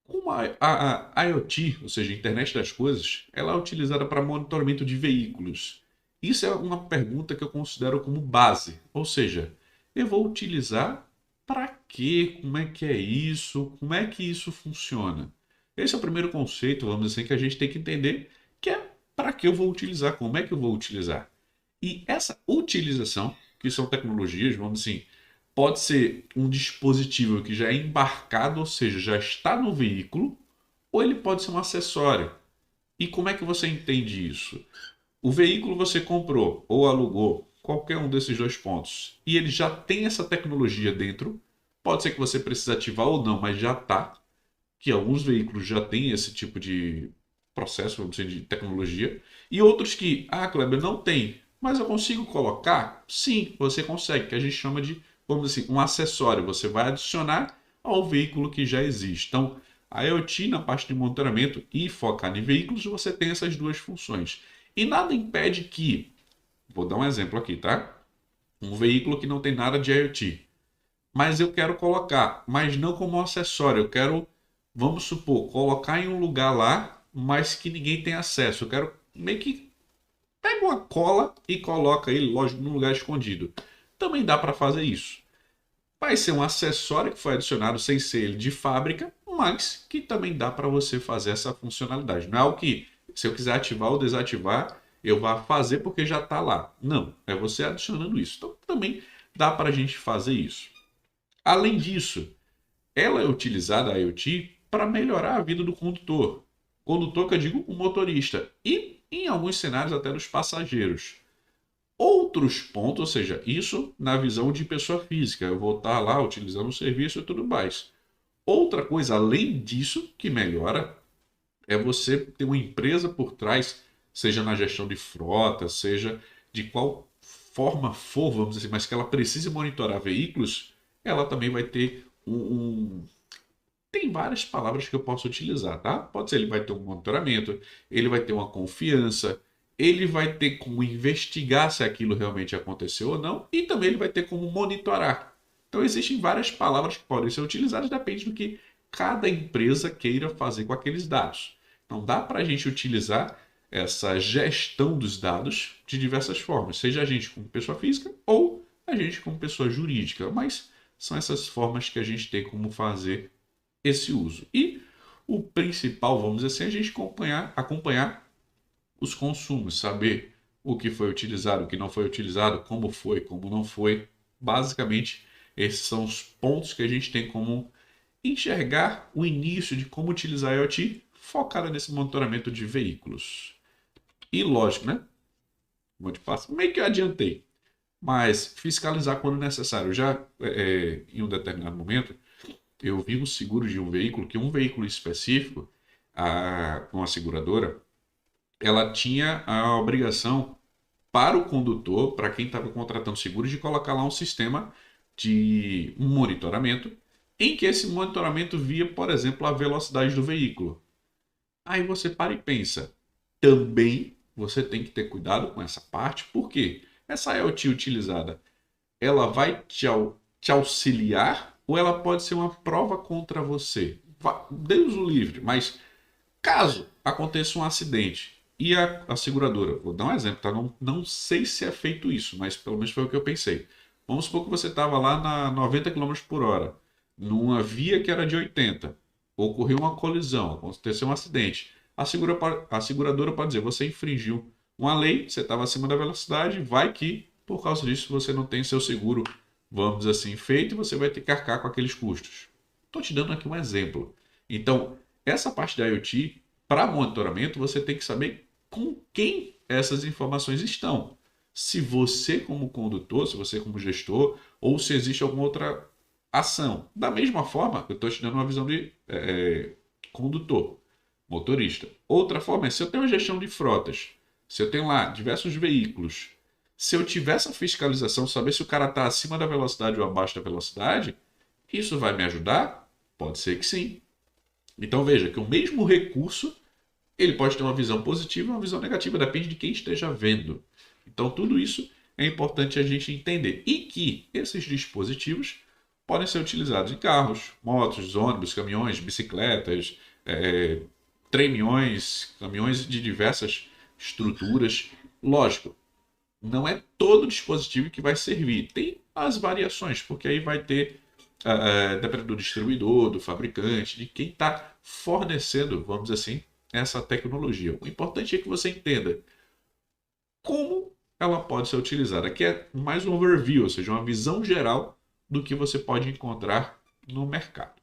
Como a IoT, ou seja, a internet das coisas, ela é utilizada para monitoramento de veículos. Isso é uma pergunta que eu considero como base. Ou seja, eu vou utilizar para quê? Como é que é isso? Como é que isso funciona? Esse é o primeiro conceito, vamos dizer assim, que a gente tem que entender, que é para que eu vou utilizar, como é que eu vou utilizar. E essa utilização, que são tecnologias, vamos assim, pode ser um dispositivo que já é embarcado, ou seja, já está no veículo, ou ele pode ser um acessório. E como é que você entende isso? O veículo você comprou ou alugou, qualquer um desses dois pontos, e ele já tem essa tecnologia dentro. Pode ser que você precise ativar ou não, mas já está. Que alguns veículos já têm esse tipo de processo, vamos dizer, de tecnologia. E outros que, Kleber, não tem. Mas eu consigo colocar? Sim, você consegue, que a gente chama de, vamos dizer assim, um acessório. Você vai adicionar ao veículo que já existe. Então, a IoT na parte de monitoramento e focar em veículos, você tem essas duas funções. E nada impede que, vou dar um exemplo aqui, tá? Um veículo que não tem nada de IoT, mas eu quero colocar, mas não como um acessório, eu quero, vamos supor, colocar em um lugar lá, mas que ninguém tem acesso. Eu quero meio que pega uma cola e coloca ele, lógico, num lugar escondido. Também dá para fazer isso. Vai ser um acessório que foi adicionado sem ser ele de fábrica, mas que também dá para você fazer essa funcionalidade. Não é algo que, se eu quiser ativar ou desativar, eu vá fazer porque já está lá. Não, é você adicionando isso. Então também dá para a gente fazer isso. Além disso, ela é utilizada, a IoT, para melhorar a vida do condutor. Condutor que eu digo, o motorista. E, em alguns cenários, até dos passageiros. Outros pontos, ou seja, isso na visão de pessoa física. Eu vou estar lá utilizando o serviço e tudo mais. Outra coisa, além disso, que melhora, é você ter uma empresa por trás, seja na gestão de frota, seja de qual forma for, vamos dizer assim, mas que ela precise monitorar veículos, ela também vai ter tem várias palavras que eu posso utilizar, tá? Pode ser ele vai ter um monitoramento, ele vai ter uma confiança, ele vai ter como investigar se aquilo realmente aconteceu ou não, e também ele vai ter como monitorar. Então existem várias palavras que podem ser utilizadas, depende do que cada empresa queira fazer com aqueles dados. Então dá para a gente utilizar essa gestão dos dados de diversas formas, seja a gente como pessoa física ou a gente como pessoa jurídica, mas são essas formas que a gente tem como fazer esse uso. E o principal, vamos dizer assim, é a gente acompanhar os consumos, saber o que foi utilizado, o que não foi utilizado, como foi, como não foi. Basicamente, esses são os pontos que a gente tem como enxergar o início de como utilizar a IoT focada nesse monitoramento de veículos. E lógico, né? Como eu te passo, meio que eu adiantei. Mas fiscalizar quando necessário. Já em um determinado momento, eu vi um seguro de um veículo, que um veículo específico, uma seguradora, ela tinha a obrigação para o condutor, para quem estava contratando seguro, de colocar lá um sistema de monitoramento, em que esse monitoramento via, por exemplo, a velocidade do veículo. Aí você para e pensa, também você tem que ter cuidado com essa parte, porque essa IoT utilizada, ela vai te auxiliar ou ela pode ser uma prova contra você? Deus o livre, mas caso aconteça um acidente e a seguradora, vou dar um exemplo, tá? Não sei se é feito isso, mas pelo menos foi o que eu pensei. Vamos supor que você estava lá na 90 km por hora, numa via que era de 80. Ocorreu uma colisão, aconteceu um acidente. A seguradora pode dizer, você infringiu uma lei, você estava acima da velocidade, vai que, por causa disso, você não tem seu seguro, vamos dizer assim, feito e você vai ter que arcar com aqueles custos. Estou te dando aqui um exemplo. Então, essa parte da IoT, para monitoramento, você tem que saber com quem essas informações estão. Se você, como condutor, se você, como gestor, ou se existe alguma outra ação. Da mesma forma, eu estou te dando uma visão de condutor, motorista. Outra forma é se eu tenho uma gestão de frotas, se eu tenho lá diversos veículos, se eu tiver essa fiscalização, saber se o cara está acima da velocidade ou abaixo da velocidade, isso vai me ajudar? Pode ser que sim. Então veja que o mesmo recurso ele pode ter uma visão positiva e uma visão negativa, depende de quem esteja vendo. Então tudo isso é importante a gente entender. E que esses dispositivos podem ser utilizados em carros, motos, ônibus, caminhões, bicicletas, tremiões, caminhões de diversas estruturas. Lógico, não é todo dispositivo que vai servir. Tem as variações, porque aí vai ter, dependendo do distribuidor, do fabricante, de quem está fornecendo, vamos dizer assim, essa tecnologia. O importante é que você entenda como ela pode ser utilizada. Aqui é mais um overview, ou seja, uma visão geral do que você pode encontrar no mercado.